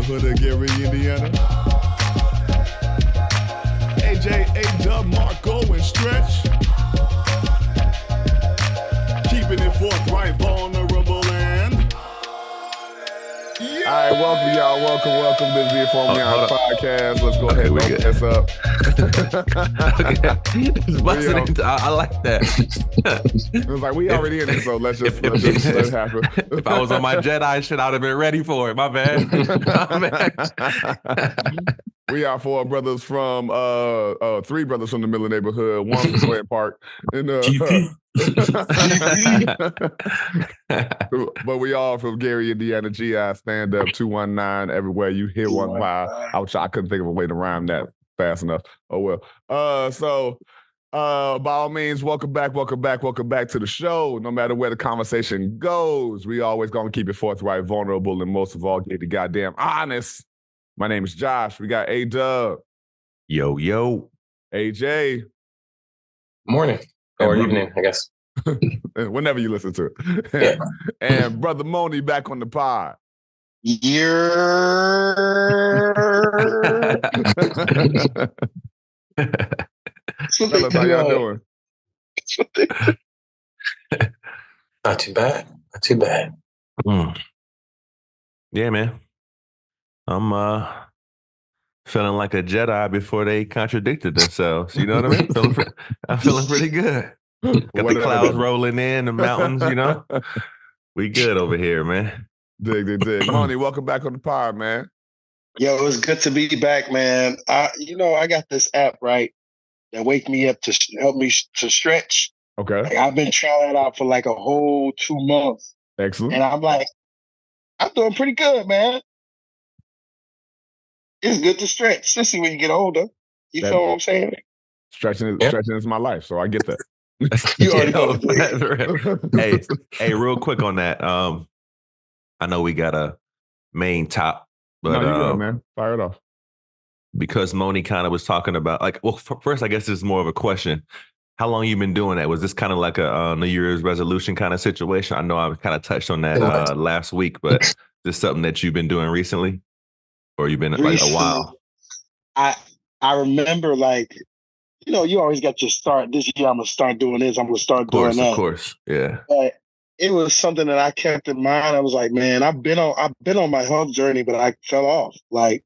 neighborhood of Gary, Indiana. AJ, A-Dub, Marco, and Stretch. Keeping it forthright, vulnerable, and... Yeah. All right, welcome, y'all. Welcome. This is the Inform Me On podcast. Let's go ahead and open this up. I like that. It was like, we already in it, so let's just let it happen. If I was on my Jedi shit, I'd have been ready for it. My bad. We are three brothers from the Miller neighborhood, one from Glen Park. And, but we all from Gary, Indiana. GI stand up 219 everywhere. You hear one by. I couldn't think of a way to rhyme that fast enough. Oh well. So by all means, welcome back to the show. No matter where the conversation goes, we always gonna keep it forthright, vulnerable, and most of all, get the goddamn honest. My name is Josh. We got A-Dub. Yo. AJ. Morning. Or evening, I guess. Whenever you listen to it. Yeah. And Brother Mony back on the pod. Yeah. Fellas, how y'all doing? Not too bad. Yeah, man. I'm feeling like a Jedi before they contradicted themselves. You know what I mean? I'm feeling pretty good. Got the clouds rolling in, the mountains, you know? We good over here, man. Dig. Mony, welcome back on the pod, man. Yo, it's good to be back, man. I got this app, right, that wake me up to help me to stretch. Okay. Like, I've been trying it out for like a whole 2 months. Excellent. And I'm like, I'm doing pretty good, man. It's good to stretch, especially when you get older. You feel what I'm saying? Stretching is my life, so I get that. You already know. Hey, real quick on that. I know we got a main top, but no, you go, man. Fire it off. Because Mony kind of was talking about, like, well, first, I guess this is more of a question. How long you been doing that? Was this kind of like a New Year's resolution kind of situation? I know I kind of touched on that last week, but is this something that you've been doing recently? Or you've been like a while? I remember, like, you always got your start. This year, I'm going to start doing this. I'm going to start doing that. Of course, yeah. But it was something that I kept in mind. I was like, man, I've been on my health journey, but I fell off. Like,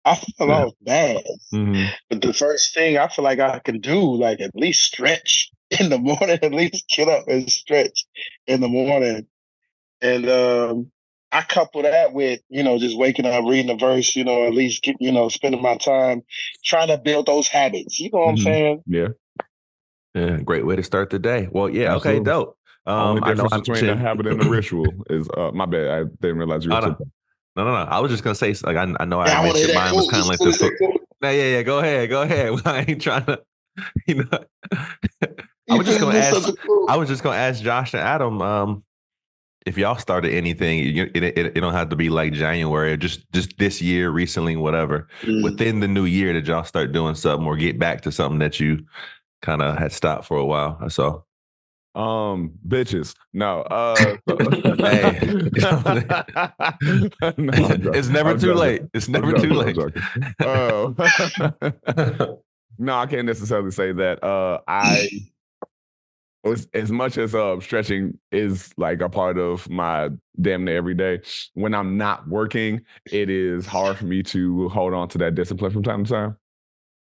I fell off bad. Mm-hmm. But the first thing I feel like I can do, like, at least stretch in the morning, at least get up and stretch in the morning. And I couple that with, just waking up, reading a verse, at least, spending my time trying to build those habits. You know what I'm saying? Yeah. Yeah. Great way to start the day. Well, yeah. Absolutely. Okay. Dope. Only difference between the habit and the ritual is, my bad. I didn't realize you were saying. No. I was just going to say, like, I know I mentioned mine was kind of like the foot. Yeah. Go ahead. I ain't trying to, I was just going to ask Josh and Adam, if y'all started anything, it don't have to be like January, or just this year, recently, whatever. Within the new year, did y'all start doing something or get back to something that you kind of had stopped for a while? That's all. Bitches. No. Hey. It's never too late. It's never too late. No, I can't necessarily say that. As much as stretching is like a part of my damn near every day, when I'm not working, it is hard for me to hold on to that discipline from time to time.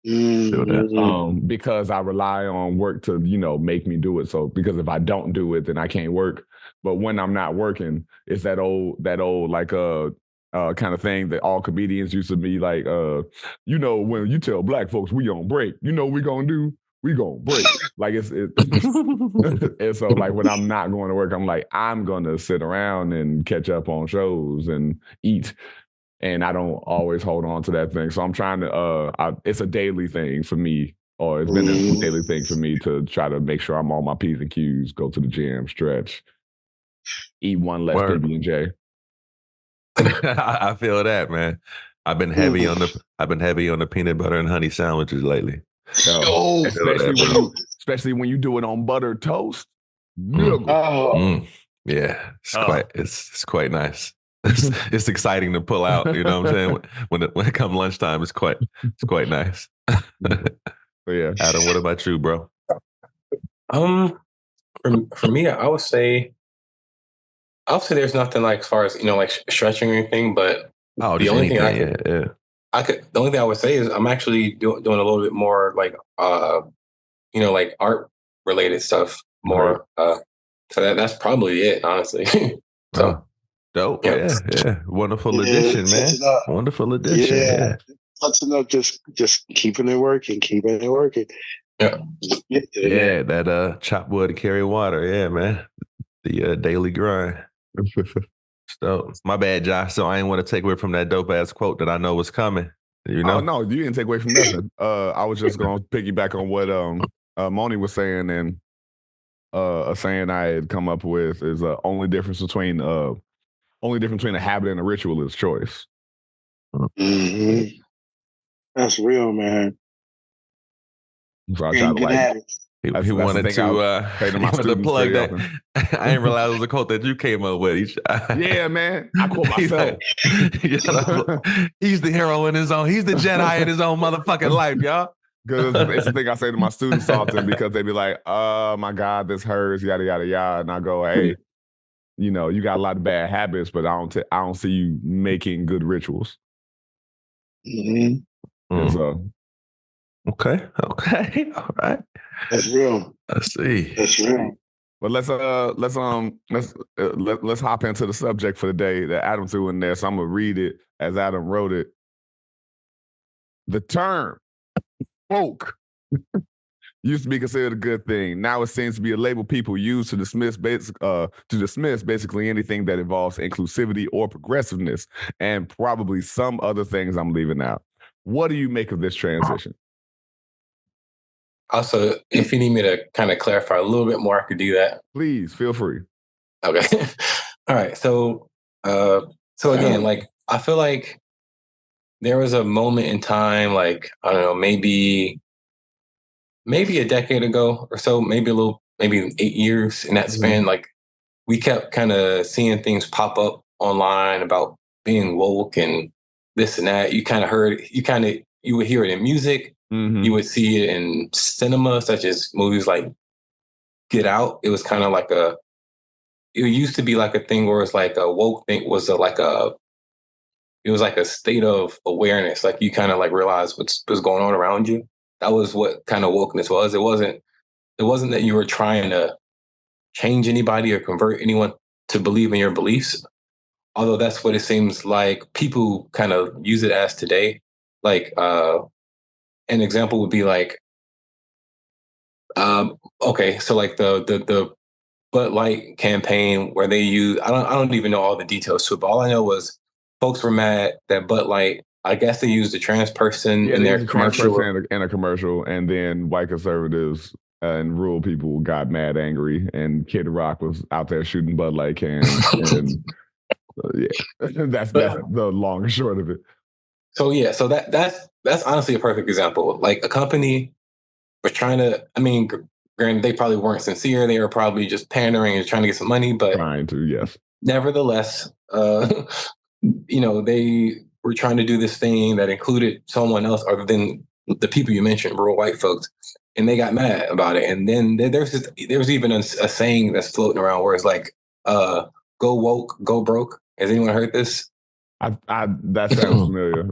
Mm-hmm. Because I rely on work to, make me do it. So because if I don't do it, then I can't work. But when I'm not working, it's that old like kind of thing that all comedians used to be like, when you tell black folks we on break, we gonna do. We gonna break. Like it's and so like when I'm not going to work, I'm like, I'm gonna sit around and catch up on shows and eat. And I don't always hold on to that thing. So I'm trying to it's a daily thing for me, or it's been a daily thing for me to try to make sure I'm on my P's and Q's, go to the gym, stretch, eat one less PB&J. I feel that, man. I've been heavy on the peanut butter and honey sandwiches lately. Especially when you do it on buttered toast. Yeah, it's quite nice. it's exciting to pull out. You know what I'm saying? When it comes lunchtime, it's quite nice. Yeah. Adam, what about you, bro? For me, I'll say there's nothing like as far as like stretching or anything, but the only thing the only thing I would say is I'm actually doing a little bit more like like art related stuff more. Right. So that's probably it, honestly. So dope. Yeah. Wonderful addition, man. Wonderful addition. Yeah. Touching up, just keeping it working. Yeah. Yeah, that chop wood, carry water. Yeah, man. The daily grind. So my bad, Josh. So I ain't want to take away from that dope ass quote that I know was coming. You know? Oh no, you didn't take away from nothing. I was just gonna piggyback on what Mony was saying, and a saying I had come up with is only difference between a habit and a ritual is choice. Mm-hmm. That's real, man. So I try to like. He wanted to plug that. I didn't realize it was a quote that you came up with. Yeah, man. I quote myself. He's the hero in his own. He's the Jedi in his own motherfucking life, y'all. Because it's the thing I say to my students often, because they be like, "Oh my God, this hurts, yada yada yada," and I go, "Hey, you got a lot of bad habits, but I don't see you making good rituals." Mm-hmm. So. Okay. All right. That's real. Let's see. That's real. But let's hop into the subject for the day that Adam threw in there. So I'm gonna read it as Adam wrote it. The term woke used to be considered a good thing. Now it seems to be a label people use to dismiss basically anything that involves inclusivity or progressiveness, and probably some other things I'm leaving out. What do you make of this transition? Also, if you need me to kind of clarify a little bit more, I could do that. Please, feel free. Okay. All right. So again, like, I feel like there was a moment in time, like, I don't know, maybe a decade ago or so, maybe 8 years in that span, like, we kept kind of seeing things pop up online about being woke and this and that. You would hear it in music. Mm-hmm. You would see it in cinema, such as movies like Get Out. It was kind of like it used to be like a thing where it's like a woke thing it was like a state of awareness. Like, you kind of like realize what's going on around you. That was what kind of wokeness was. It wasn't that you were trying to change anybody or convert anyone to believe in your beliefs. Although that's what it seems like people kind of use it as today. Like, an example would be like, okay, so like the Bud Light campaign where they use, I don't even know all the details to it, but all I know was folks were mad that Bud Light, I guess they used a trans person in their commercial. In a commercial, and then white conservatives and rural people got mad angry, and Kid Rock was out there shooting Bud Light cans. And that's the long and short of it. So yeah, so that's honestly a perfect example. Like, a company was trying to, I mean, granted, they probably weren't sincere. They were probably just pandering and trying to get some money, but yes. Nevertheless, they were trying to do this thing that included someone else other than the people you mentioned, rural white folks, and they got mad about it. And then there was even a saying that's floating around where it's like, "Go woke, go broke." Has anyone heard this? That sounds familiar.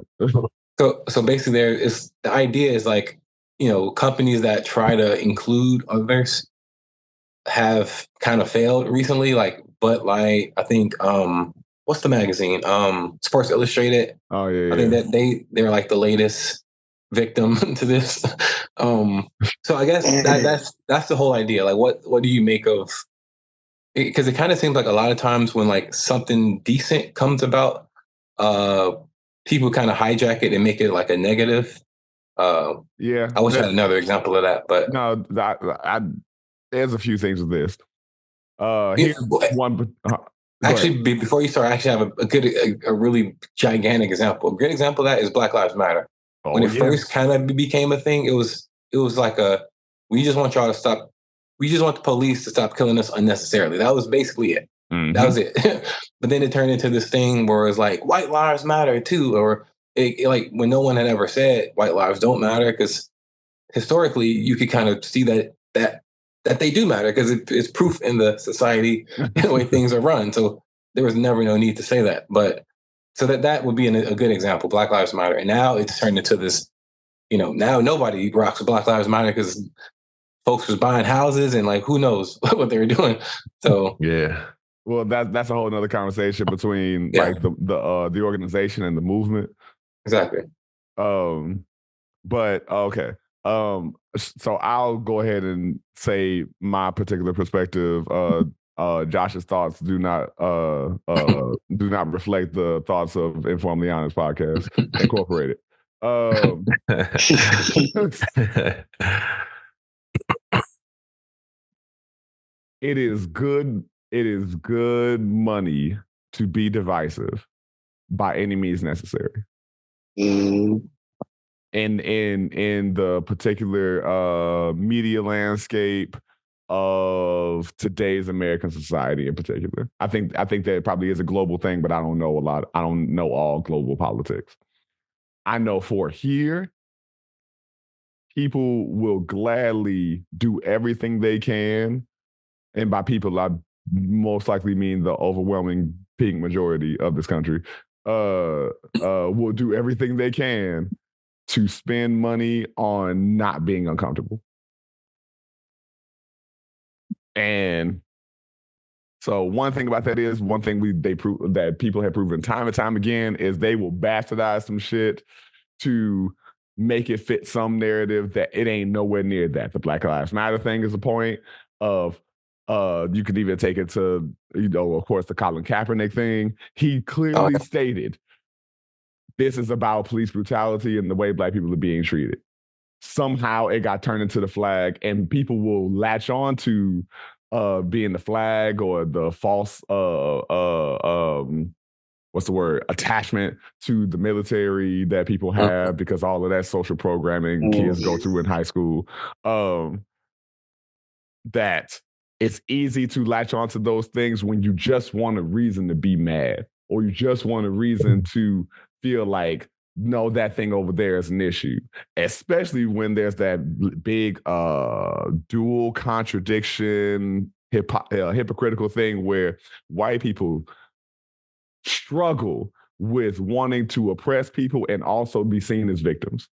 So basically, the idea is like, companies that try to include others have kind of failed recently. Like Bud Light, I think. What's the magazine? Sports Illustrated. Oh yeah. I think that they're like the latest victim to this. So I guess that's the whole idea. Like, what do you make of? Because it kind of seems like a lot of times when like something decent comes about, people kind of hijack it and make it like a negative. I wish I had another example of that, but no, there's a few things with this. Here's one. Actually, before you start, I actually have a really gigantic example. A great example of that is Black Lives Matter. When it first kind of became a thing, it was like we just want y'all to stop. We just want the police to stop killing us unnecessarily. That was basically it. That was it. But then it turned into this thing where it's like white lives matter too, or like when no one had ever said white lives don't matter, because historically you could kind of see that they do matter because it's proof in the society and the way things are run. So there was never no need to say that. But so that would be a good example. Black Lives Matter, and now it's turned into this. Now nobody rocks with Black Lives Matter because folks was buying houses and like who knows what they were doing. So yeah. Well, that's a whole nother conversation between like the organization and the movement. Exactly. But okay. So I'll go ahead and say my particular perspective. Josh's thoughts do not reflect the thoughts of Informally Honest Podcast Incorporated. It is good money to be divisive by any means necessary. Mm. In the particular media landscape of today's American society in particular. I think that probably is a global thing, but I don't know a lot. I don't know all global politics. I know for here, people will gladly do everything they can. And by people, I most likely mean the overwhelming pink majority of this country, will do everything they can to spend money on not being uncomfortable. And so one thing about that is, one thing that people have proven time and time again is they will bastardize some shit to make it fit some narrative that it ain't nowhere near that. The Black Lives Matter thing is a point of, you could even take it to, of course, the Colin Kaepernick thing. He clearly stated, this is about police brutality and the way Black people are being treated. Somehow it got turned into the flag, and people will latch on to being the flag or the false what's the word, attachment to the military that people have because all of that social programming kids go through in high school, that it's easy to latch onto those things when you just want a reason to be mad, or you just want a reason to feel like, no, that thing over there is an issue, especially when there's that big dual contradiction, hypocritical thing where white people struggle with wanting to oppress people and also be seen as victims.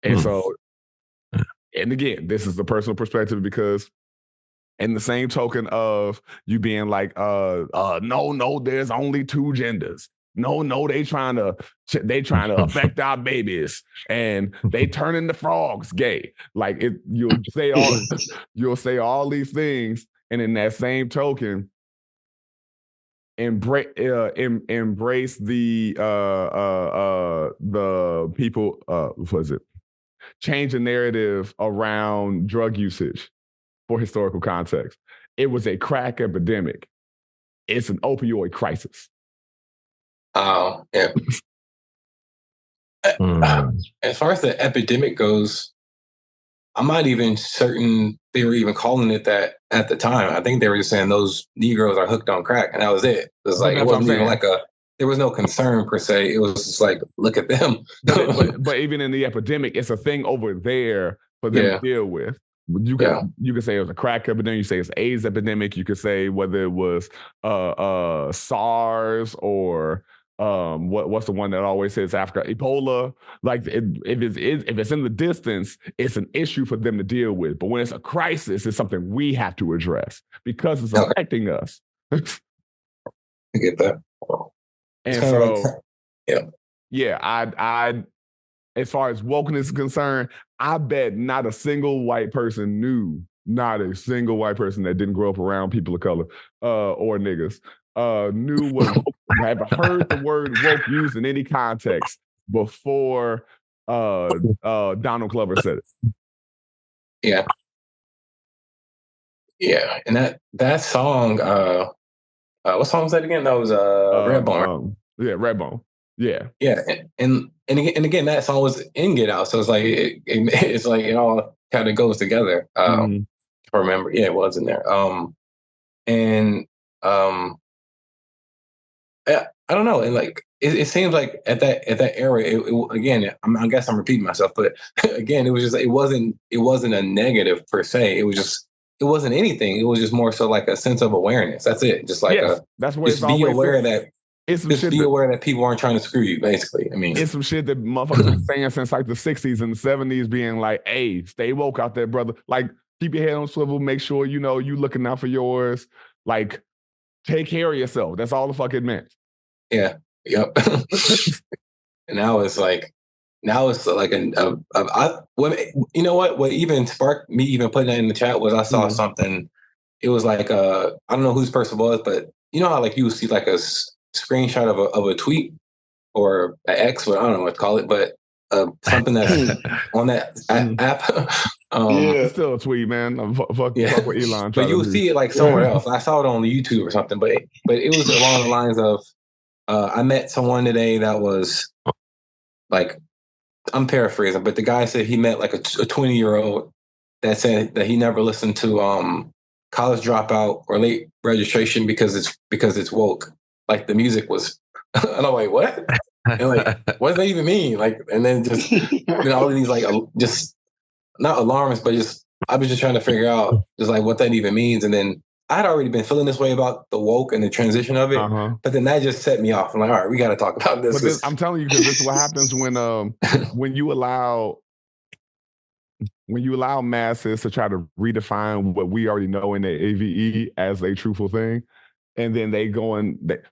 And so, and again, this is the personal perspective, because in the same token of you being like, no, there's only two genders. No, they trying to affect our babies, and they turning the frogs gay. Like you'll say all these things, and in that same token, embrace the people. What was it? Change the narrative around drug usage. For historical context, it was a crack epidemic. It's an opioid crisis. Oh, yeah. As far as the epidemic goes, I'm not even certain they were even calling it that at the time. I think they were just saying those Negroes are hooked on crack, and that was it. It was like, it wasn't even like there was no concern per se. It was just like, look at them. but even in the epidemic, it's a thing over there for them to deal with. You could say it was a crack epidemic. You say it's AIDS epidemic. You could say whether it was SARS or what's the one that always says Africa, Ebola. Like if it's in the distance, it's an issue for them to deal with. But when it's a crisis, it's something we have to address because it's affecting us. I get that. And so, I as far as wokeness is concerned, I bet not a single white person that didn't grow up around people of color or niggas, knew what have heard the word woke used in any context before Donald Glover said it. Yeah. Yeah. And that song, what song was that again? That was Redbone. Redbone. Yeah. Yeah. And again, that song was in Get Out. So it's like, it's like it all kind of goes together. As I remember. Yeah, it was in there. I don't know. And like, it seems like at that era, again, I guess I'm repeating myself, but again, it was just, it wasn't a negative per se. It was just, it wasn't anything. It was just more so like a sense of awareness. That's it. Just like that's what just be aware that. It's some just shit be aware that people aren't trying to screw you, basically. I mean, it's some shit that motherfuckers been saying since like the 60s and the 70s, being like, hey, stay woke out there, brother. Like, keep your head on swivel, make sure you know you looking out for yours. Like, take care of yourself. That's all the fuck it meant. Yeah. Yep. And now it's like you know what even sparked me even putting that in the chat was I saw something. It was like I don't know whose person it was, but you know how like you see like a screenshot of a tweet or an X, or I don't know what to call it, but something that's on that app. It's still a tweet, man. Fuck with Elon. But you will see it like somewhere else. I saw it on YouTube or something, but it was along the lines of I met someone today that was like, I'm paraphrasing, but the guy said he met like a 20-year-old that said that he never listened to College Dropout or Late Registration because it's woke. Like the music was, and I'm like, what? And like, what does that even mean? Like, and then just all of these like just not alarms, but just I was just trying to figure out just like what that even means. And then I had already been feeling this way about the woke and the transition of it, but then that just set me off. I'm like, all right, we got to talk about this. But I'm telling you, because this is what happens when you allow masses to try to redefine what we already know in the AVE as a truthful thing, and then they go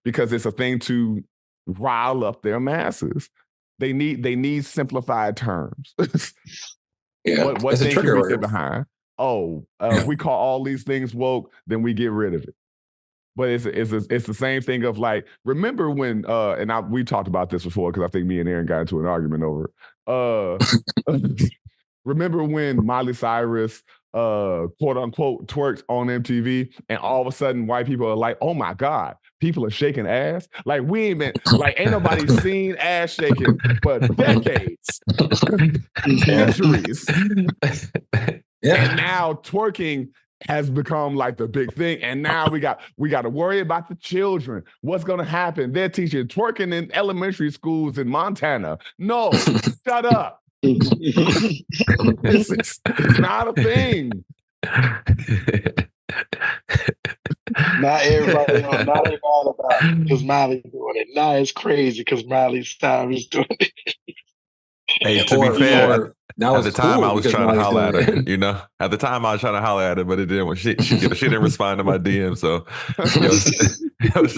because it's a thing to rile up their masses. They need simplified terms. What thing can we get behind? If we call all these things woke, then we get rid of it. But it's the same thing of like, remember when we talked about this before because I think me and Aaron got into an argument over it. Remember when Miley Cyrus quote unquote twerked on MTV and all of a sudden white people are like, oh my God, people are shaking ass? Like we ain't been like ain't nobody seen ass shaking for decades. Centuries. And now twerking has become like the big thing. And now we got to worry about the children. What's going to happen? They're teaching twerking in elementary schools in Montana. No, shut up. It's not a thing. Not everybody about it because Miley's doing it. Now it's crazy because Miley Cyrus doing it. Hey, to be fair, at the time I was trying to holler at her, you know. At the time I was trying to holler at her, but it didn't. She didn't respond to my DM. So,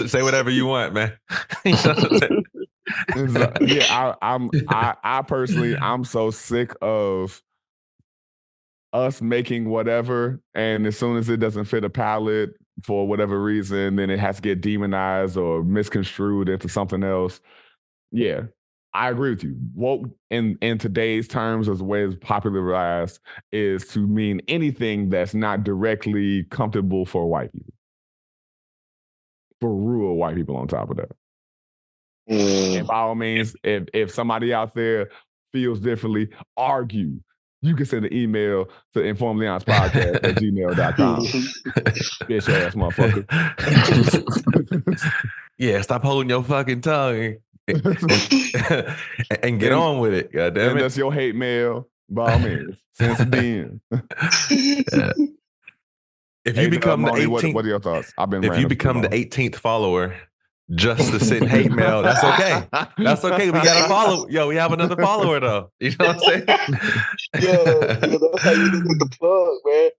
say whatever you want, man. I personally, I'm so sick of us making whatever, and as soon as it doesn't fit a palette for whatever reason, then it has to get demonized or misconstrued into something else. Yeah. I agree with you. Woke in today's terms, as the way it's popularized, is to mean anything that's not directly comfortable for white people. For rural white people on top of that. And by all means, if somebody out there feels differently, argue. You can send an email to informedleonspodcast@gmail.com. Bitch ass motherfucker. Yeah, stop holding your fucking tongue. And get on with it. God damn it. That's your hate mail. By all means, since then. If you become the 18th, what are your thoughts? If you become the 18th follower just to send hate mail, that's okay. That's okay. We got a follow. Yo, we have another follower though. You know what I'm saying? That's how you get the plug, man.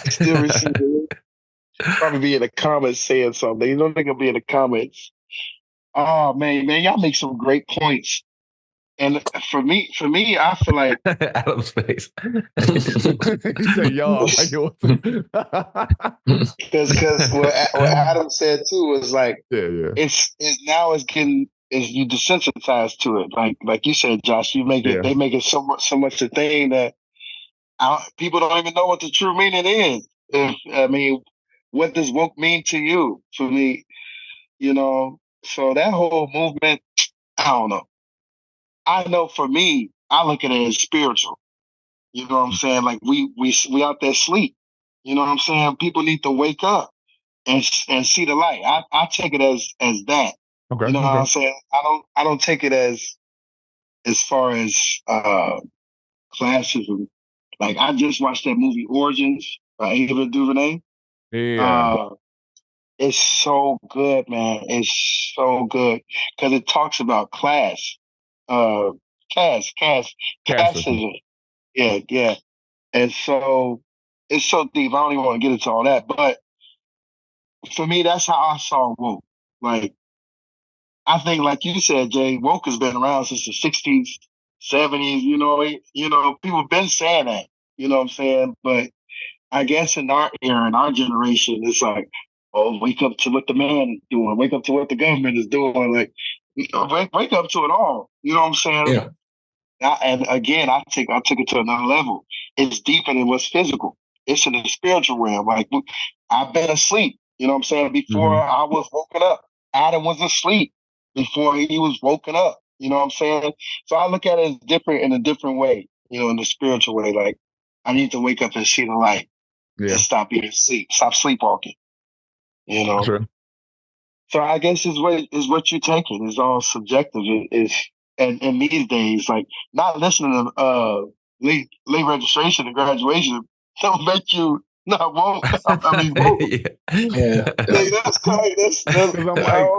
Still receiving. Probably be in the comments saying something. You don't think I'll be in the comments. Oh man, y'all make some great points. And for me, I feel like Adam's face. He said, "Y'all," because what Adam said too was like, it's getting you desensitized to it. Like you said, Josh, you make it. They make it so much a thing that people don't even know what the true meaning is. What does woke mean to you? For me, so that whole movement, I don't know. I know for me, I look at it as spiritual. You know what I'm saying? Like we out there sleep. You know what I'm saying? People need to wake up and see the light. I take it as that. Okay. You know what I'm saying? I don't take it as far as classism. Like, I just watched that movie Origins by Ava DuVernay. Yeah. It's so good, man. It's so good because it talks about class, casteism. Yeah. And so it's so deep. I don't even want to get into all that, but for me, that's how I saw woke. Like, I think, like you said, Jay, woke has been around since the '60s, '70s. People have been saying that. You know what I'm saying? But I guess in our era, in our generation, it's like, oh, wake up to what the man is doing. Wake up to what the government is doing. Like, wake up to it all. You know what I'm saying? Yeah. And again, I took it to another level. It's deeper than what's physical. It's in the spiritual realm. Like, I've been asleep. You know what I'm saying? Before I was woken up, Adam was asleep before he was woken up. You know what I'm saying? So I look at it as different in a different way. In the spiritual way. Like, I need to wake up and see the light. Yeah. And stop being asleep. Stop sleepwalking. Sure. So I guess is what you're taking. It's all subjective. And these days, like, not listening to late registration and graduation don't make you not woke. I mean, woke. Yeah. That's crazy. That's I'm like,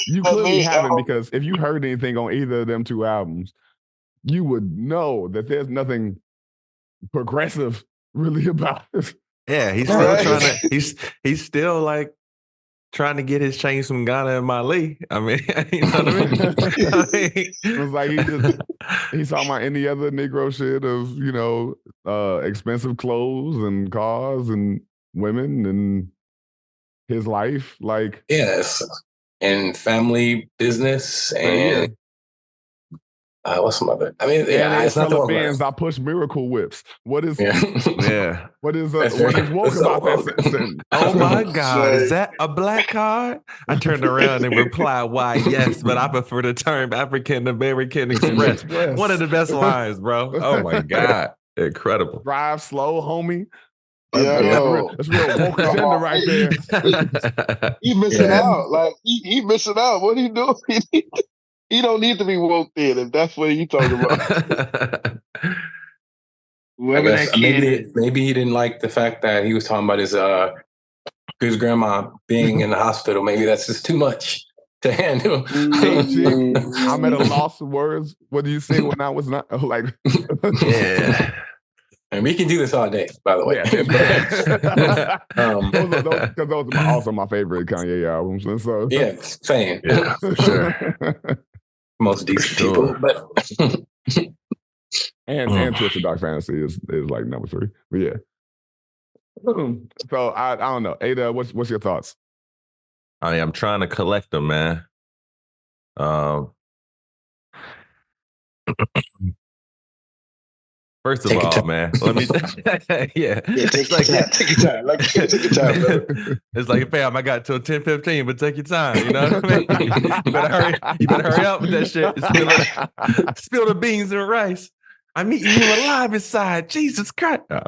you clearly haven't, because if you heard anything on either of them two albums, you would know that there's nothing progressive really about it. Yeah, he's still trying to. He's still like trying to get his chains from Ghana and Mali. I mean, you know what I mean? It was like he's talking about any other Negro shit of expensive clothes and cars and women and his life, like, yes, and family business and. What's some other? I mean, it's not the bands. I push miracle whips. What is? Yeah. What is woke about that? Oh my God, is that a black card? I turned around and replied, "Why, yes, but I prefer the term African American Express." One of the best lines, bro. Oh my God, incredible. Drive slow, homie. That's real woke agenda right there. He missing out. Like, he missing out. What are you doing? He don't need to be woke then, if that's what you talking about. I guess maybe he didn't like the fact that he was talking about his grandma being in the hospital. Maybe that's just too much to handle. I'm at a loss of words. What do you say when I was not like? Yeah. And we can do this all day, by the way. Those are also my favorite Kanye albums. And so, yeah, same. Yeah, for sure. Most decent people, but and Twisted Dark Fantasy is like number 3. But yeah. So I don't know. Ada, what's your thoughts? I'm trying to collect them, man. First of all, man, let me. Take your time. Like, take your time, brother. It's like, fam, I got till 10:15, but take your time. You know what I mean? You better hurry up with that shit. Spill the beans and rice. I'm eating you alive inside. Jesus Christ! I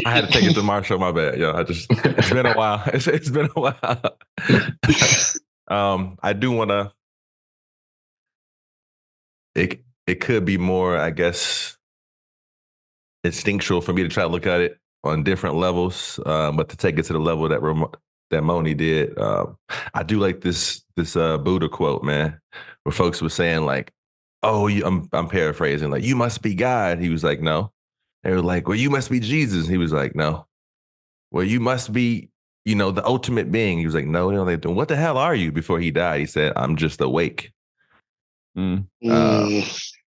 had to take it to Marshall. My bad, yo. It's been a while. It's been a while. I do want to. It could be more, I guess, instinctual for me to try to look at it on different levels, but to take it to the level that Mony did, I do like this Buddha quote, man, where folks were saying like, "Oh, I'm paraphrasing, like, you must be God." He was like, "No." They were like, "Well, you must be Jesus." He was like, "No." "Well, you must be, the ultimate being." He was like, "No." What the hell are you? Before he died, he said, "I'm just awake."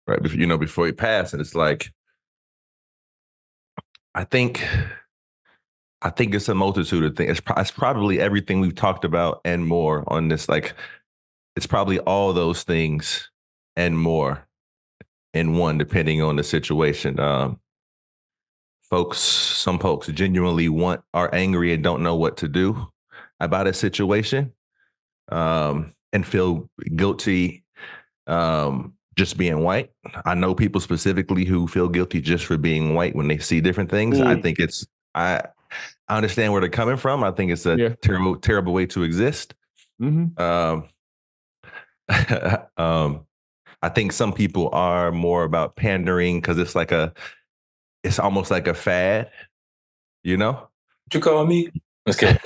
Right, before he passed, and it's like, I think it's a multitude of things. It's probably everything we've talked about and more on this. Like, it's probably all those things and more in one, depending on the situation. Some folks genuinely are angry and don't know what to do about a situation, and feel guilty. Just being white. I know people specifically who feel guilty just for being white when they see different things. I think I understand where they're coming from. I think it's a terrible way to exist. Mm-hmm. I think some people are more about pandering because it's almost like a fad, you know? What you call me? Let's get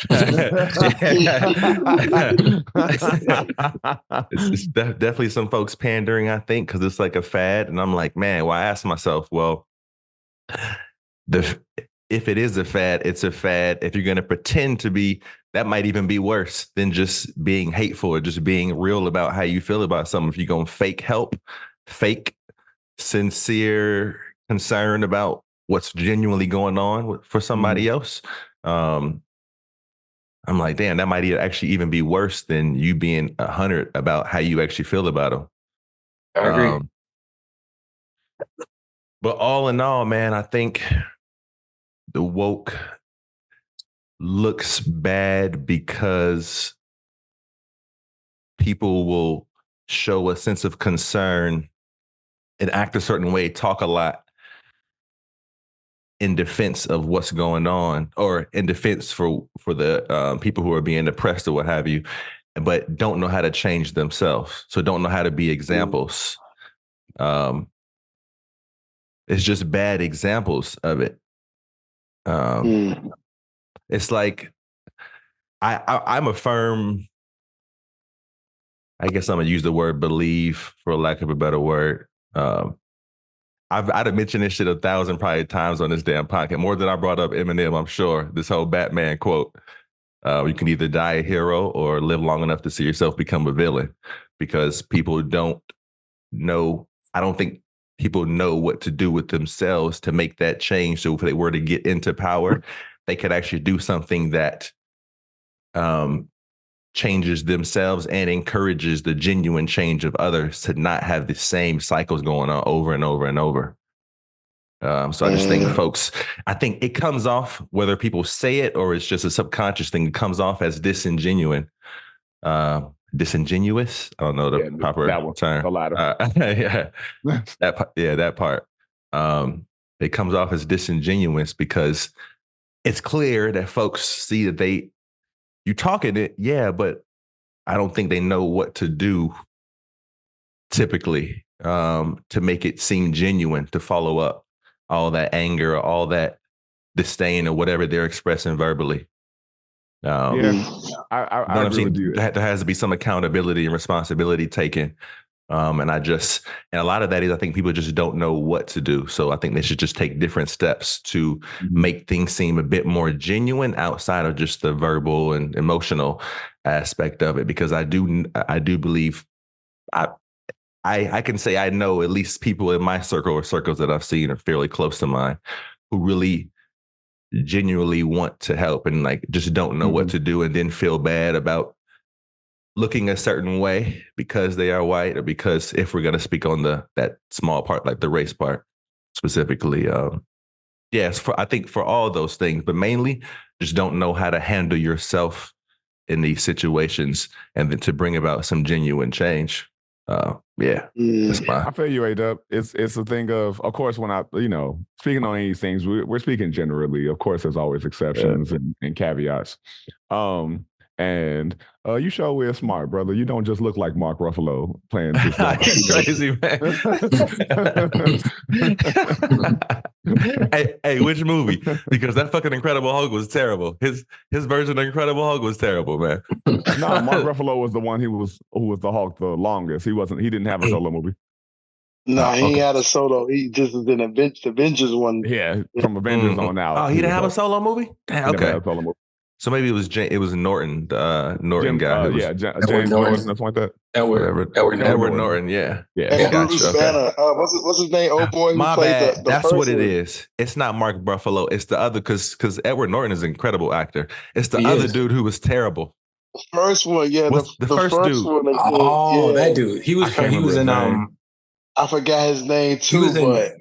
it's definitely some folks pandering, I think, because it's like a fad. And I'm like, man, well, I ask myself, well, if it is a fad, it's a fad. If you're going to pretend to be, that might even be worse than just being hateful or just being real about how you feel about something. If you're going to fake help, fake sincere concern about what's genuinely going on for somebody else, I'm like, damn, that might actually even be worse than you being 100 about how you actually feel about them. I agree. But all in all, man, I think the woke looks bad because people will show a sense of concern and act a certain way, talk a lot in defense of what's going on, or in defense for the people who are being oppressed or what have you, but don't know how to change themselves. So don't know how to be examples. It's just bad examples of it. It's like I'm a firm, I guess I'm gonna use the word believe for lack of a better word. I'd have mentioned this shit 1,000 probably times on this damn podcast, more than I brought up Eminem, I'm sure. This whole Batman quote, you can either die a hero or live long enough to see yourself become a villain, because people don't know. I don't think people know what to do with themselves to make that change. So if they were to get into power, they could actually do something that changes themselves and encourages the genuine change of others to not have the same cycles going on over and over and over. So I just think I think it comes off, whether people say it or it's just a subconscious thing, it comes off as disingenuous. Disingenuous? I don't know the proper term. The latter. That part. It comes off as disingenuous because it's clear that folks see that you talking it, but I don't think they know what to do typically to make it seem genuine, to follow up all that anger, or all that disdain, or whatever they're expressing verbally. I agree with you. There has to be some accountability and responsibility taken. And a lot of that is, I think people just don't know what to do. So I think they should just take different steps to make things seem a bit more genuine outside of just the verbal and emotional aspect of it. Because I do believe I can say I know at least people in my circle or circles that I've seen are fairly close to mine who really genuinely want to help and like just don't know what to do, and then feel bad about looking a certain way because they are white, or because, if we're going to speak on that small part, like the race part specifically, I think for all those things, but mainly just don't know how to handle yourself in these situations, and then to bring about some genuine change. That's fine. I feel you, A-Dub. It's a thing of course, when speaking on these things, we're speaking generally. Of course, there's always exceptions and caveats. And you sure we're smart, brother. You don't just look like Mark Ruffalo playing this. Crazy, man. hey, which movie? Because that fucking Incredible Hulk was terrible. His version of Incredible Hulk was terrible, man. No, Mark Ruffalo was the one who was the Hulk the longest. He didn't have a solo movie. No, he had a solo. He just was in Avengers one. Yeah, from Avengers on out. Oh, he didn't have a solo movie? Damn, okay. A solo movie. So maybe it was Norton, Norton guy. James Norton, something like that. Edward Norton, yeah. And Bruce Banner. What's his name? Old boy who My played bad. the That's first what it one. is. It's not Mark Ruffalo. It's the other, because Edward Norton is an incredible actor. It's the other dude who was terrible. The first one, the first dude. One. That dude. He was in I forgot his name too,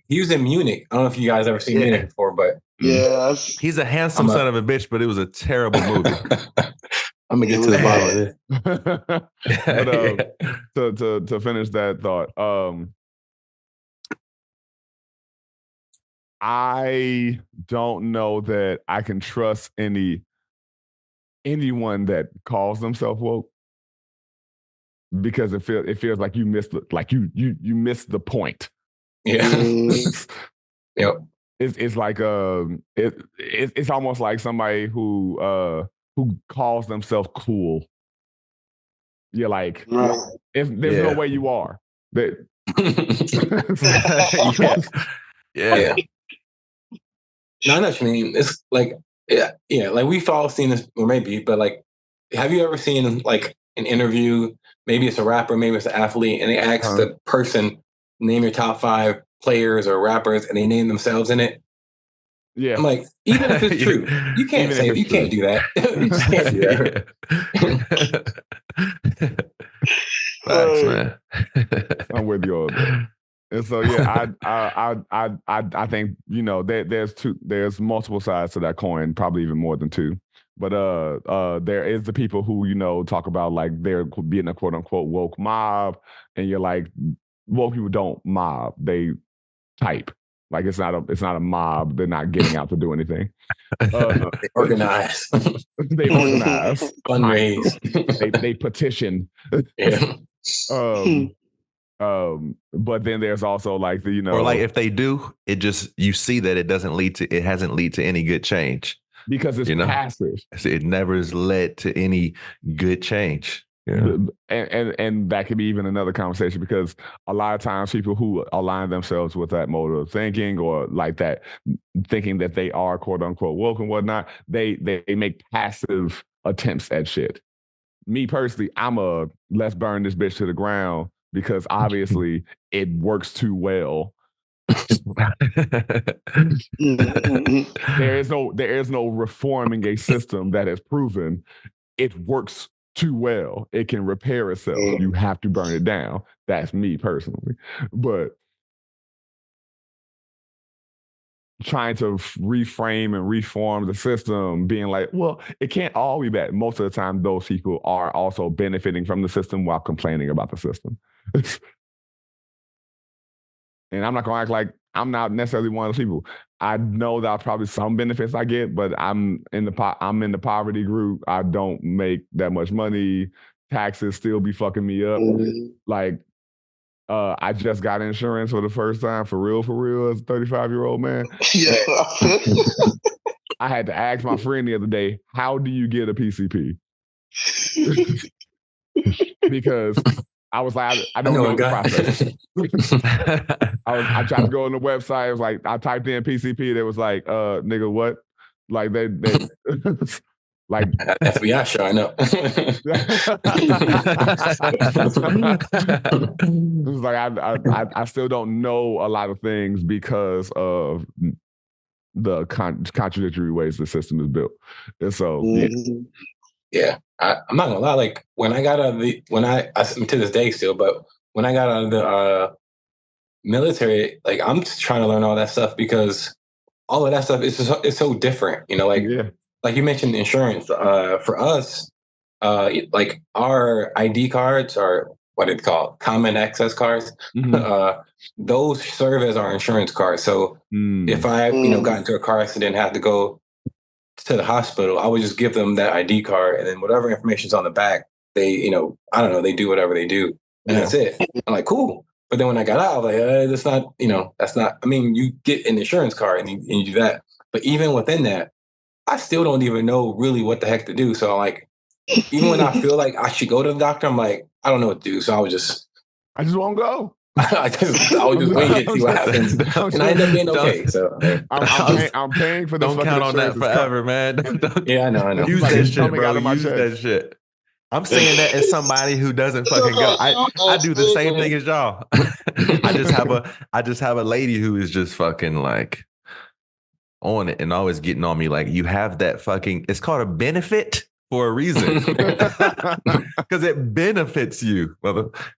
he was in Munich. I don't know if you guys ever seen Munich before, but he's a handsome son of a bitch, but it was a terrible movie. I'm gonna get to the bottom of it. But to finish that thought, I don't know that I can trust anyone that calls themselves woke, because it feels like you missed you missed the point. Yeah. Yep. It's like it's almost like somebody who calls themselves cool. You're like, if there's no way you are. Yeah. No, I know what you mean. It's like, yeah, like we've all seen this, or maybe, but like, have you ever seen like an interview? Maybe it's a rapper, maybe it's an athlete, and they ask the person, name your top 5 players or rappers, and they name themselves in it. Yeah, I'm like, even if it's true, you can't say you can't do that. You just can't do that. Facts, man. I'm with you all day. And so yeah, I think, you know, there's multiple sides to that coin, probably even more than 2. But there is the people who, you know, talk about like there being a quote unquote woke mob, and you're like, woke people don't mob, they type. Like it's not a mob. They're not getting out to do anything. They organize. They organize. Fundraise. They petition. Yeah. But then there's also like the, you know, or like if they do, it just, you see that it hasn't led to any good change because it's passive. It never has led to any good change. Yeah. And that could be even another conversation, because a lot of times people who align themselves with that mode of thinking, or like that, thinking that they are quote unquote woke and whatnot, they make passive attempts at shit. Me personally, I'm a let's burn this bitch to the ground, because obviously it works too well. There is no reforming a system that has proven it works too well. It can repair itself. You have to burn it down. That's me personally. But trying to reframe and reform the system, being like, well, it can't all be bad. Most of the time, those people are also benefiting from the system while complaining about the system. And I'm not going to act like I'm not necessarily one of those people. I know that probably some benefits I get, but I'm in the poverty group. I don't make that much money. Taxes still be fucking me up. Like, I just got insurance for the first time, for real, as a 35-year-old man. Yeah. I had to ask my friend the other day, how do you get a PCP? Because I was like, I don't know the process. I tried to go on the website. It was like, I typed in PCP. They was like, nigga, what? Like they like FBI show, I know. It was like I still don't know a lot of things because of the contradictory ways the system is built. And so yeah, I'm not gonna lie. Like when I got out of to this day still, but when I got out of the military, like I'm trying to learn all that stuff, because all of that stuff is so different. You know, like you mentioned insurance. For us, like our ID cards are what it's called, common access cards. Mm-hmm. Those serve as our insurance cards. So if I got into a car accident and had to go to the hospital, I would just give them that ID card, and then whatever information's on the back, they, I don't know, they do whatever they do, and that's it. I'm like, cool. But then when I got out, I was like, that's not, that's not. I mean, you get an insurance card and you do that, but even within that, I still don't even know really what the heck to do. So like, even when I feel like I should go to the doctor, I'm like, I don't know what to do. So I just won't go. I was just wing it, see what happens, and I end up being okay. So I'm paying for this. Don't count on that forever, man. Yeah, I know. Use that shit, bro. Use that shit. I'm saying that as somebody who doesn't fucking go. I do the same thing as y'all. I just have a lady who is just fucking like on it and always getting on me like, you have that fucking, it's called a benefit for a reason, because it benefits you.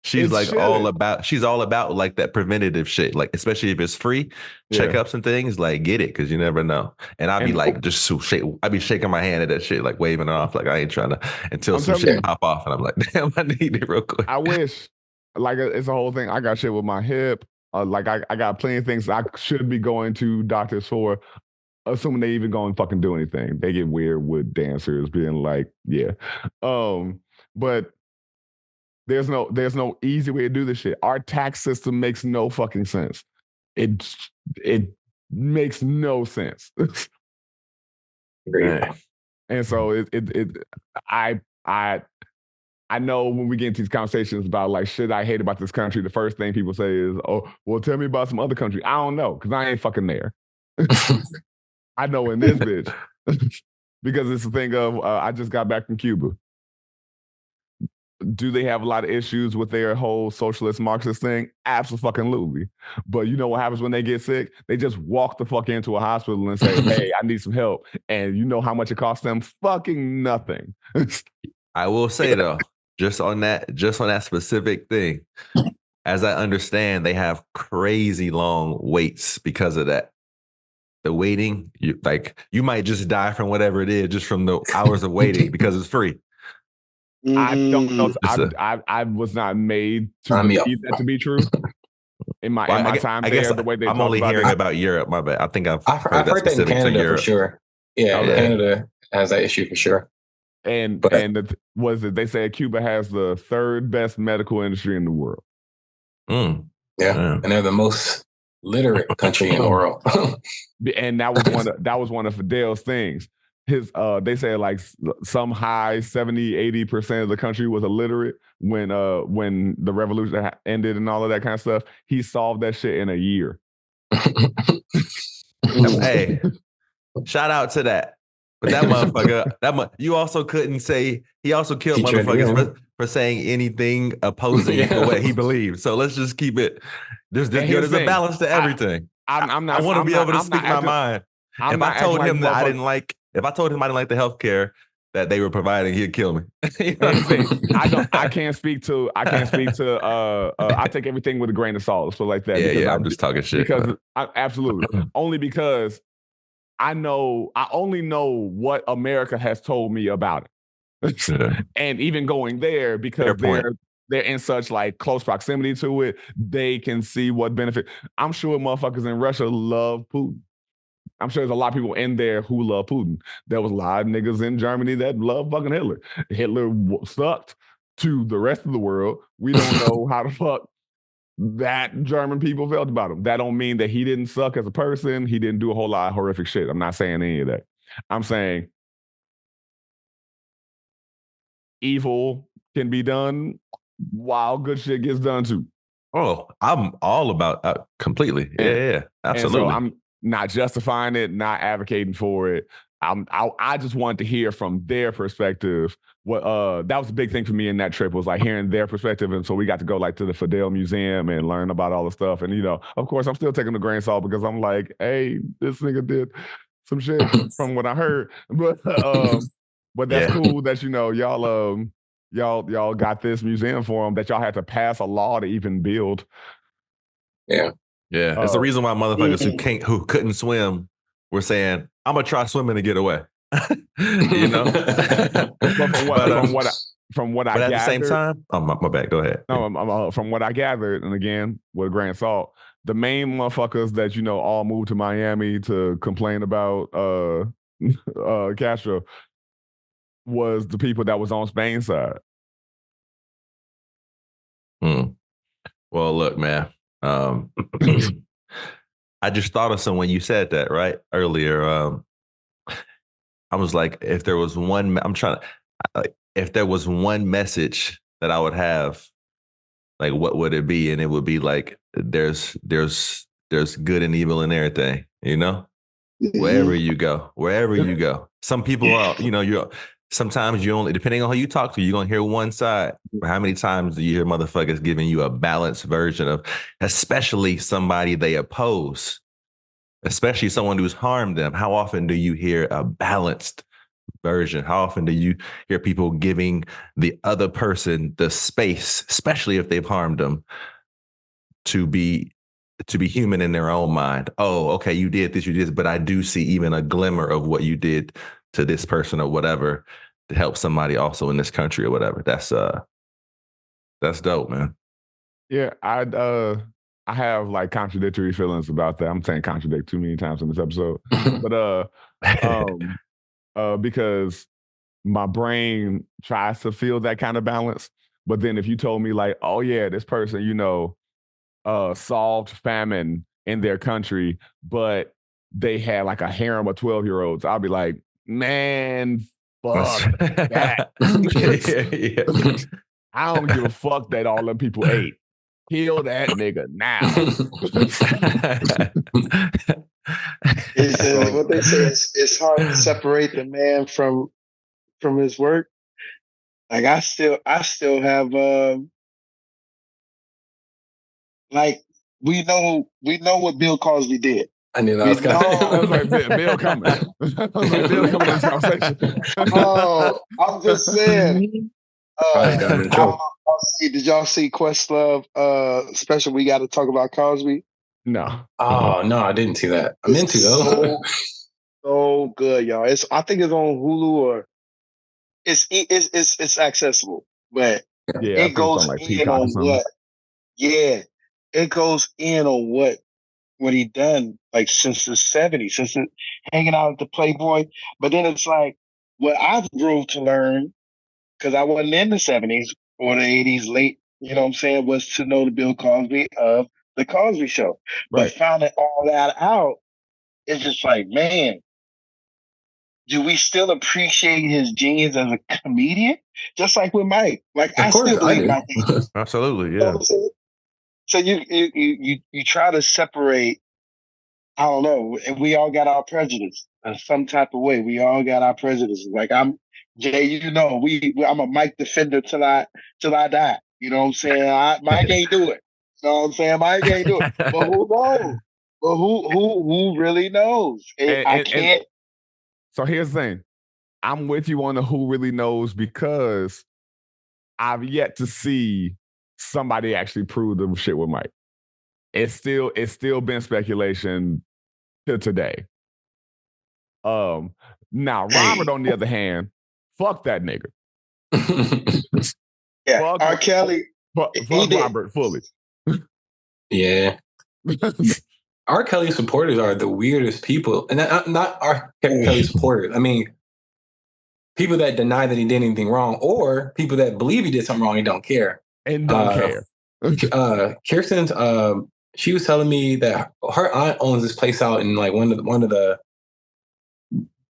She's all about like that preventative shit, like especially if it's free checkups and things, like get it, because you never know. And I'd be like, just so I'd be shaking my hand at that shit, like waving it off, like I ain't trying to, until some shit pop off, and I'm like, damn, I need it real quick. I wish, like it's a whole thing. I got shit with my hip. Like I got plenty of things I should be going to doctors for, assuming they even go and fucking do anything. They get weird with dancers being like, yeah. But there's no easy way to do this shit. Our tax system makes no fucking sense. It makes no sense. Great. And so I know when we get into these conversations about like shit I hate about this country, the first thing people say is, "Oh, well, tell me about some other country." I don't know because I ain't fucking there. I know in this bitch because it's the thing of I just got back from Cuba. Do they have a lot of issues with their whole socialist Marxist thing? Absolutely. But you know what happens when they get sick? They just walk the fuck into a hospital and say, "Hey, I need some help." And you know how much it costs them? Fucking nothing. I will say though, just on that specific thing, as I understand, they have crazy long waits because of that. The waiting, you might just die from whatever it is, just from the hours of waiting because it's free. I don't know. I was not made to believe that to be true. In my time there, the way they I'm only hearing about Europe. My bad. I think I've heard that in Canada for sure. Yeah, Canada has that issue for sure. And they say Cuba has the third best medical industry in the world. Yeah, and they're the most literate country in the world. And that was one of Fidel's things. They say like some high 70-80% of the country was illiterate when the revolution ended and all of that kind of stuff. He solved that shit in a year. Hey, shout out to that. But that motherfucker, you also couldn't say, he also killed motherfuckers for saying anything opposing to what he believed. So let's just keep it. There's a balance to everything. I want to be able to speak my mind. If I told him I didn't like the healthcare that they were providing, he'd kill me. I can't speak to I take everything with a grain of salt. So like that. Yeah, I'm just talking shit. Because absolutely. Only because I only know what America has told me about it. And even going there, because they're in such like close proximity to it, they can see what benefit. I'm sure motherfuckers in Russia love Putin. I'm sure there's a lot of people in there who love Putin. There was a lot of niggas in Germany that love fucking Hitler. Hitler sucked to the rest of the world. We don't know how the fuck that German people felt about him. That don't mean that he didn't suck as a person. He didn't do a whole lot of horrific shit. I'm not saying any of that. I'm saying evil can be done while good shit gets done too. Oh, I'm all about completely. Yeah, absolutely. And so I'm not justifying it, not advocating for it. I just wanted to hear from their perspective. What that was a big thing for me in that trip, was like hearing their perspective. And so we got to go like to the Fidel Museum and learn about all the stuff. And, you know, of course, I'm still taking the grain of salt because I'm like, hey, this nigga did some shit from what I heard. But that's cool that, you know, y'all got this museum for them that y'all had to pass a law to even build. Yeah. It's the reason why motherfuckers who couldn't swim were saying, I'm gonna try swimming to get away. You know? From what I gathered, at the same time, my bad, go ahead. No, from what I gathered, and again, with a grain of salt, the main motherfuckers that, you know, all moved to Miami to complain about Castro was the people that was on Spain's side. Well, look, man. I just thought of someone you said that right earlier. I was like, if there was one message that I would have, like, what would it be? And it would be like, there's good and evil in everything, you know, wherever you go. Some people are, you know, sometimes you only, depending on who you talk to, you're going to hear one side. How many times do you hear motherfuckers giving you a balanced version of, especially somebody they oppose, especially someone who's harmed them? How often do you hear a balanced version? How often do you hear people giving the other person the space, especially if they've harmed them, to be human in their own mind? Oh, okay, you did this, but I do see even a glimmer of what you did to this person or whatever to help somebody also in this country or whatever. That's dope, man. Yeah, I have like contradictory feelings about that. I'm saying contradict too many times in this episode, but because my brain tries to feel that kind of balance. But then if you told me like, oh yeah, this person, solved famine in their country, but they had like a harem of 12-year-olds, I'll be like, man, fuck that. I don't give a fuck that all them people ate. Kill that nigga now. It's what they say is it's hard to separate the man from his work. Like I still have like we know what Bill Cosby did. I knew that was coming. I was like, Bill coming. I was like, Bill coming in this conversation. Oh, I'm just saying. Did y'all see Questlove special? We got to talk about Cosby. No. Oh no, I didn't see that. I'm into though. So good, y'all. I think it's on Hulu or it's accessible, but it goes in on what. Yeah, it goes in on what he done like since the 70s, since hanging out at the Playboy. But then it's like what I've grown to learn, because I wasn't in the 70s or the 80s late, you know what I'm saying, was to know the Bill Cosby of the Cosby Show. Right. But finding all that out, it's just like, man, do we still appreciate his genius as a comedian? Just like with Mike. Like I still believe Mike. Absolutely, yeah. So you try to separate. I don't know. We all got our prejudice in some type of way. We all got our prejudices. Like I'm Jay. I'm a Mike defender till I die. You know what I'm saying? Mike ain't do it. You know what I'm saying? Mike ain't do it. But who knows? But who really knows? I can't. So here's the thing. I'm with you on the who really knows because I've yet to see somebody actually prove the shit with Mike. It's still been speculation to today. Now Robert, on the other hand, fuck that nigga. Yeah, fuck R. Kelly. Fuck Robert fully. Yeah. R. Kelly supporters are the weirdest people, and not R. Kelly supporters. I mean, people that deny that he did anything wrong, or people that believe he did something wrong and don't care. And don't care. Kirsten's, she was telling me that her aunt owns this place out in like one of the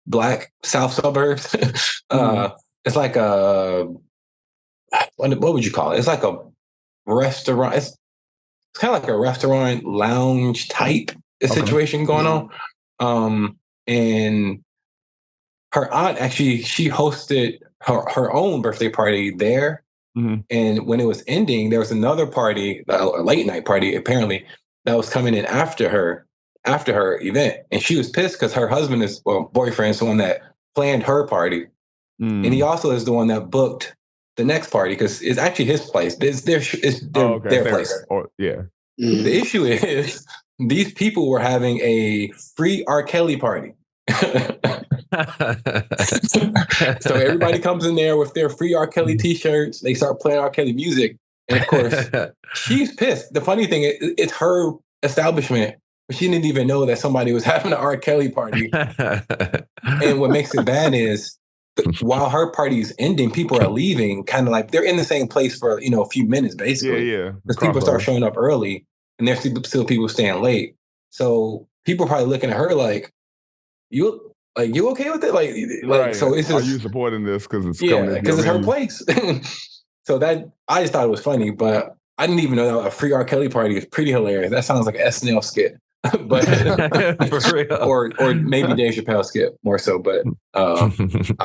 Black South suburbs. It's like what would you call it? It's like a restaurant. It's kind of like a restaurant lounge type situation going on. And her aunt actually, she hosted her own birthday party there. Mm-hmm. And when it was ending, there was another party, a late night party, apparently, that was coming in after her event. And she was pissed because her husband boyfriend is the one that planned her party. Mm. And he also is the one that booked the next party because it's actually his place. It's their place. Yeah. Mm. The issue is these people were having a free R. Kelly party. So everybody comes in there with their free R. Kelly t-shirts. They start playing R. Kelly music. And of course, she's pissed. The funny thing is, it's her establishment. She didn't even know that somebody was having an R. Kelly party. And what makes it bad is while her party is ending, people are leaving, kind of like they're in the same place for a few minutes, basically. Yeah. Because people start showing up early, and there's still people staying late. So people are probably looking at her like, you okay with it? Like right. So it's just, are you supporting this because it's because it's her place? So that I just thought it was funny, but I didn't even know that a free R. Kelly party is pretty hilarious. That sounds like an SNL skit. But for real. or maybe Dave Chappelle skit more so, but I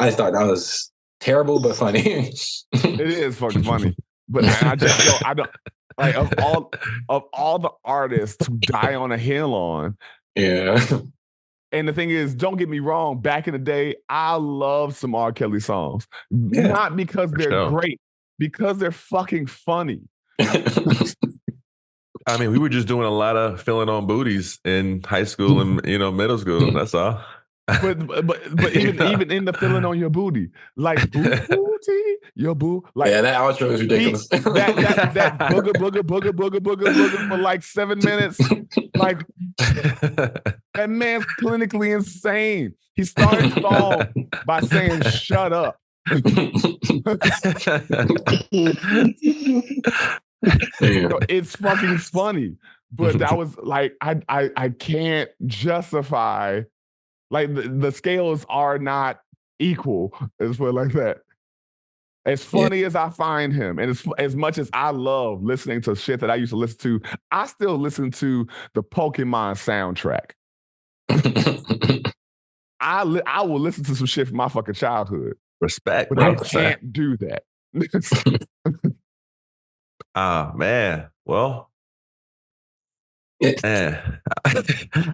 just thought that was terrible but funny. It is fucking funny, but I don't like of all the artists to die on a hill on. Yeah. And the thing is, don't get me wrong, back in the day, I loved some R. Kelly songs. Yeah, not because they're great, because they're fucking funny. I mean, we were just doing a lot of filling on booties in high school and middle school. That's all. But even in the feeling on your booty, like booty, your boo, like yeah, that outro is ridiculous. that booger for like 7 minutes, like that man's clinically insane. He started the song by saying "shut up." It's fucking funny, but that was like I can't justify. Like the scales are not equal. Let's put it like that. As funny as I find him, and as much as I love listening to shit that I used to listen to, I still listen to the Pokemon soundtrack. I will listen to some shit from my fucking childhood. Respect, but I can't do that. Man. Well, man.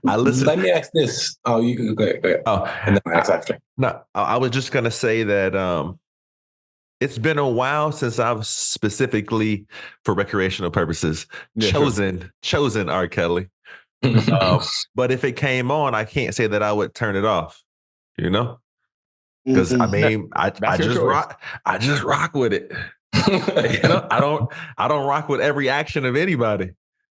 I listen. Let me ask this. Oh, you can go ahead. Oh, and then I ask after. No, I was just gonna say that it's been a while since I've specifically, for recreational purposes, chosen R. Kelly. But if it came on, I can't say that I would turn it off. You know, because I mean, I just rock with it. You know, I don't rock with every action of anybody.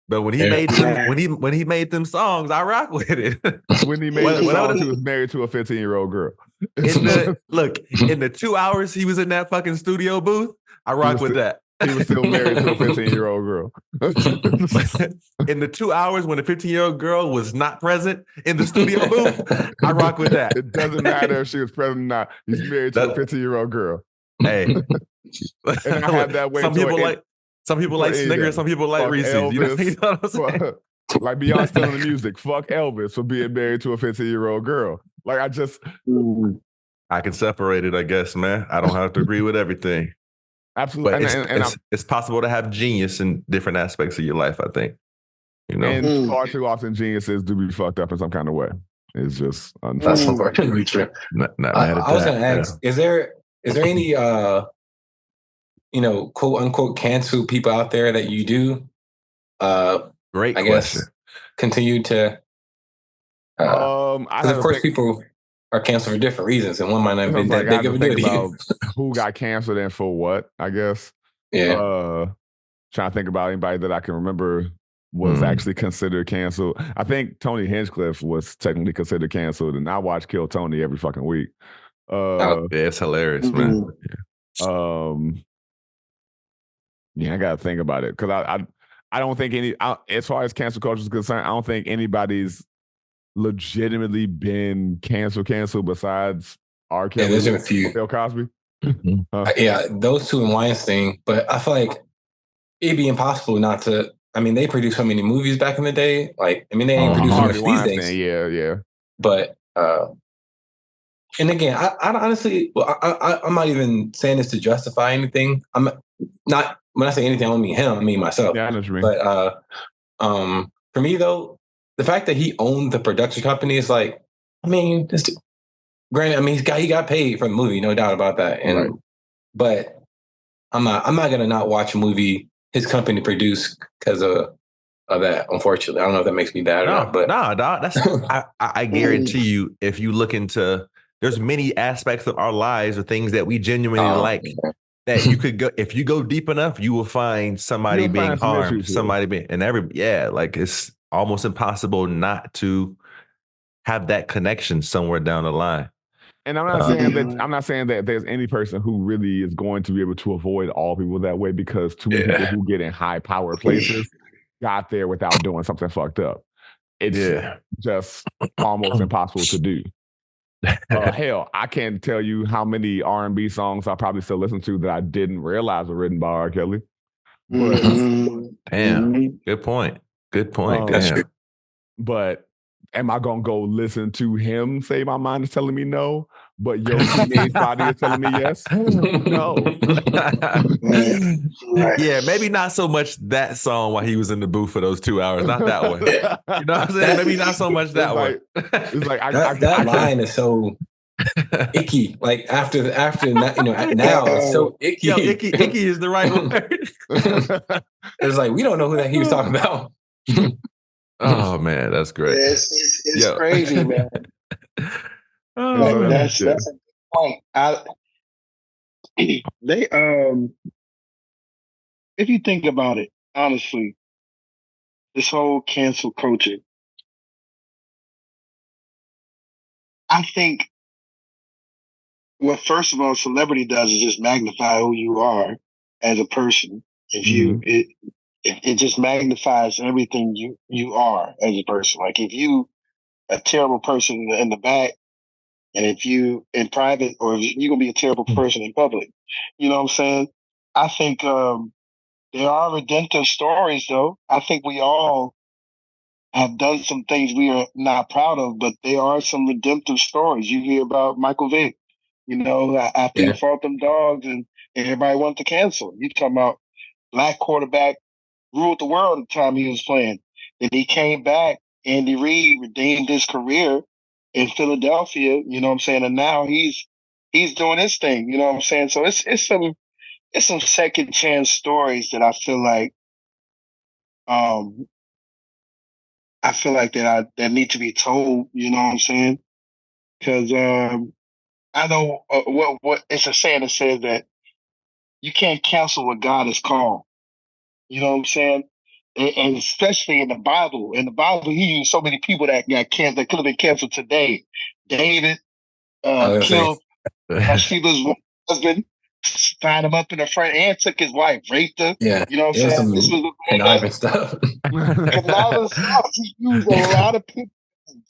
But when he made them, when he made them songs, I rock with it. When he made the songs, he was married to a 15-year-old girl. In the 2 hours he was in that fucking studio booth, I rock with that. He was still married to a 15-year-old girl. In the 2 hours when the 15-year-old girl was not present in the studio booth, I rock with that. It doesn't matter if she was present or not. He's married to a 15-year-old girl. Hey, and I have that way. Some people like Snickers, some people like Reese's. You know what I'm saying? Like Beyonce still in the music. Fuck Elvis for being married to a 15-year-old girl. Like I can separate it, I guess, man. I don't have to agree with everything. Absolutely. But it's possible to have genius in different aspects of your life, I think. You know? And far too often geniuses do be fucked up in some kind of way. It's just that's unfortunately true. I was going to ask, is there any quote unquote cancel people out there that you do great question. Continue to of course people are canceled for different reasons, and one might not have been that big of a deal to you. Who got canceled and for what, I guess. Yeah. Trying to think about anybody that I can remember was actually considered canceled. I think Tony Hinchcliffe was technically considered canceled, and I watch Kill Tony every fucking week. It's hilarious, man. Yeah, I gotta think about it because I don't think as far as cancel culture is concerned, I don't think anybody's legitimately been canceled besides R. Kelly. Yeah, there's been a few. Bill Cosby. Yeah, those two and Weinstein. But I feel like it'd be impossible not to. I mean, they produced so many movies back in the day. Like, I mean, they ain't producing much these days. Yeah. But and again, I honestly, I'm not even saying this to justify anything. I'm not. When I say anything, I don't mean him. I mean myself. Yeah, I know what you mean. But for me though, the fact that he owned the production company is like, I mean, granted, I mean he got paid for the movie, no doubt about that. And but I'm not gonna not watch a movie his company produced because of that. Unfortunately, I don't know if that makes me bad or not. But that's I guarantee you, if you look into, there's many aspects of our lives or things that we genuinely like. Okay. That you could go, if you go deep enough, you will find somebody being harmed, like it's almost impossible not to have that connection somewhere down the line. And I'm not saying that there's any person who really is going to be able to avoid all people that way, because too many people who get in high power places got there without doing something fucked up. It's just almost impossible to do. Hell, I can't tell you how many R&B songs I probably still listen to that I didn't realize were written by R. Kelly. But, damn, good point. Damn. But am I gonna go listen to him say my mind is telling me no, but your teenage body is telling me yes? No. Yeah, maybe not so much that song while he was in the booth for those 2 hours. Not that one. You know what I'm saying? Maybe not so much that one. It's like that line is so icky. Like after now it's so icky. Yo, icky is the right word. It's like we don't know who that he was talking about. Oh man, that's great. It's crazy, man. That's a good point. They if you think about it, honestly, this whole cancel culture, I think what first of all celebrity does is just magnify who you are as a person. If you it just magnifies everything you are as a person. Like if you a terrible person in the back, and if you in private, or if you're gonna be a terrible person in public, you know what I'm saying? I think there are redemptive stories, though. I think we all have done some things we are not proud of, but there are some redemptive stories. You hear about Michael Vick, you know, after he fought them dogs and everybody wanted to cancel. You talking about black quarterback ruled the world at the time he was playing. Then he came back, Andy Reid redeemed his career in Philadelphia, you know what I'm saying? And now he's doing his thing, you know what I'm saying? So it's some second chance stories that um I feel like that need to be told, you know what I'm saying? Because I know what it's a saying that says that you can't cancel what God has called. You know what I'm saying? And especially in the Bible. In the Bible, he used so many people that got canceled that could have been canceled today. David killed Bathsheba's husband, tied him up in the front, and took his wife, raped her. Yeah, you know what I'm saying? This was conniving stuff. conniving stuff. He used a lot of people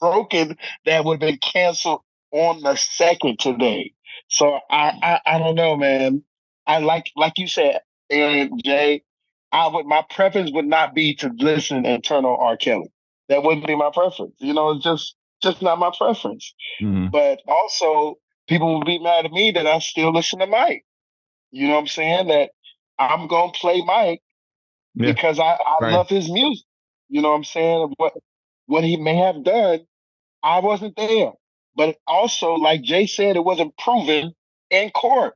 broken that would have been canceled on the second today. So I don't know, man. I like you said, Aaron Jay. My preference would not be to listen and turn on R. Kelly. That wouldn't be my preference. You know, it's just not my preference. But also, people would be mad at me that I still listen to Mike. You know what I'm saying? That I'm gonna play Mike because I love his music. You know what I'm saying? What he may have done, I wasn't there. But also, like Jay said, it wasn't proven in court.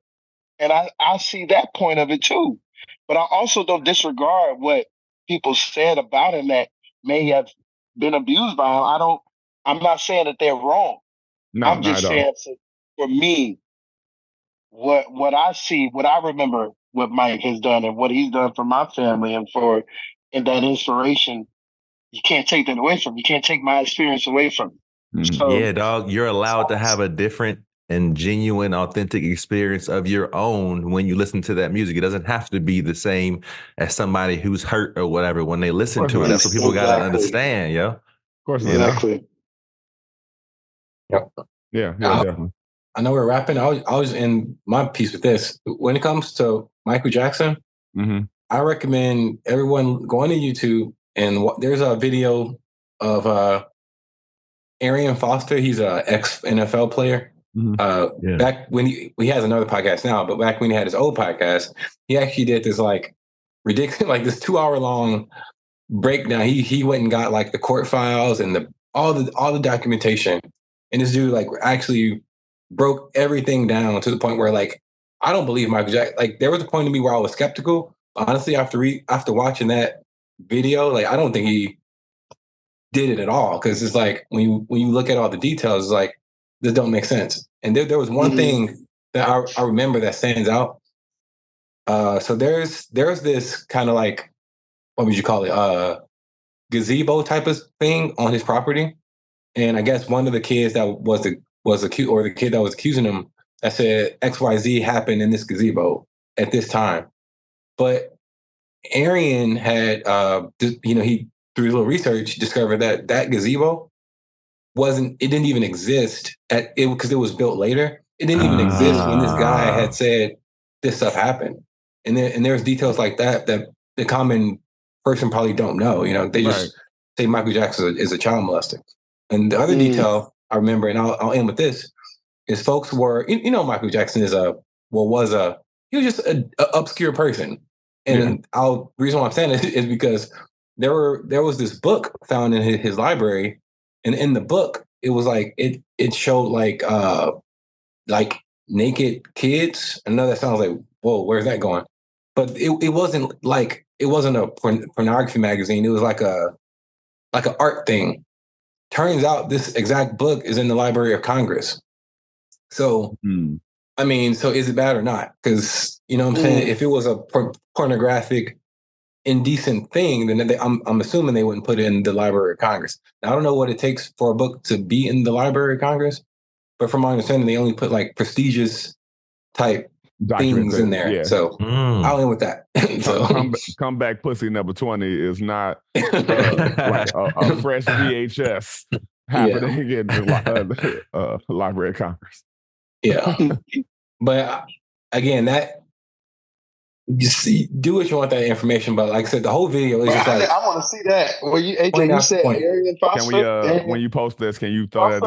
And I see that point of it too. But I also don't disregard what people said about him that may have been abused by him. I'm not saying that they're wrong. No, I'm just saying for me, what I see, what I remember what Mike has done and what he's done for my family and that inspiration, you can't take that away from me. You can't take my experience away from me. So, yeah, dog, you're allowed to have a different and genuine, authentic experience of your own when you listen to that music. It doesn't have to be the same as somebody who's hurt or whatever when they listen to it. That's what people got to understand, yo. Of course, exactly. Yep. Yeah, definitely. I know we're wrapping. I was in my piece with this. When it comes to Michael Jackson, I recommend everyone going to YouTube and there's a video of Arian Foster. He's a ex-NFL player. Back when he has another podcast now, but back when he had his old podcast, he actually did this like ridiculous, like this 2-hour long breakdown. He went and got like the court files and all the documentation, and this dude like actually broke everything down to the point where like I don't believe Michael Jackson. Like there was a point to me where I was skeptical. Honestly, after watching that video, like I don't think he did it at all, because it's like when you look at all the details, it's like this don't make sense. And there was one thing that I remember that stands out. So there's this kind of like, what would you call it? Gazebo type of thing on his property. And I guess one of the kids that the kid that was accusing him, that said XYZ happened in this gazebo at this time. But Arian had, he through his little research discovered that gazebo didn't even exist because it was built later. It didn't even exist when this guy had said this stuff happened. And there's details like that the common person probably don't know. You know, they just say Michael Jackson is a child molester. And the other detail I remember, and I'll end with this, is folks were, Michael Jackson he was just an obscure person. And the reason why I'm saying it is because there was this book found in his library, and in the book it was like it showed like naked kids. I know that sounds like, whoa, where's that going? But it wasn't a pornography magazine. It was like an art thing. Turns out this exact book is in the Library of Congress. So, I mean, so is it bad or not? Because, you know what I'm saying? If it was a pornographic, indecent thing, then I'm assuming they wouldn't put it in the Library of Congress. Now, I don't know what it takes for a book to be in the Library of Congress, but from my understanding, they only put like prestigious type things in there. Yeah. So I'll end with that. So come back, pussy number 20 is not like a fresh VHS happening in the Library of Congress. Yeah, but again, that you see, do what you want that information. But like I said, the whole video is just like I want to see that. Well, you AJ, you said Arian Foster. Can we when you post this, can you throw that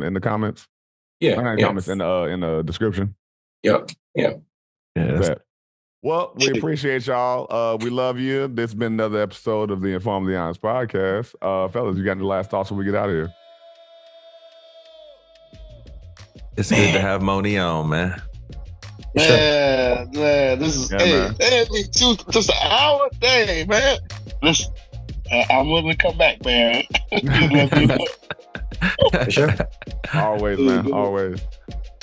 in the comments? Yeah, comments in the description. Yep. Well, we appreciate y'all. We love you. This has been another episode of the Informally Honest podcast. Fellas, you got any last thoughts when we get out of here? It's good to have Mony on, man. Man, this is just an hour day, man. Listen, I'm willing to come back, man. Sure. Always, man. Always.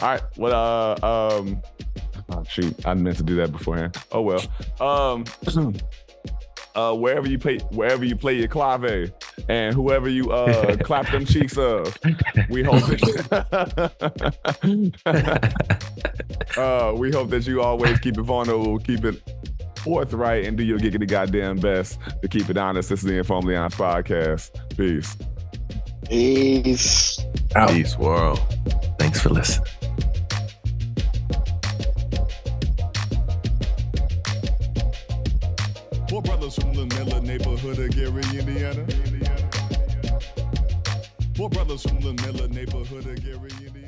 All right. Well, oh, shoot, I meant to do that beforehand. Oh well. Wherever you play your clave and whoever you clap them cheeks of, we hope we hope that you always keep it vulnerable, keep it forthright, and do your giggity goddamn best to keep it honest. This is the Informally Honest podcast. Peace. Peace. Out. Peace, world. Thanks for listening. Four brothers from the Miller neighborhood of Gary, Indiana. Four brothers from the Miller neighborhood of Gary, Indiana.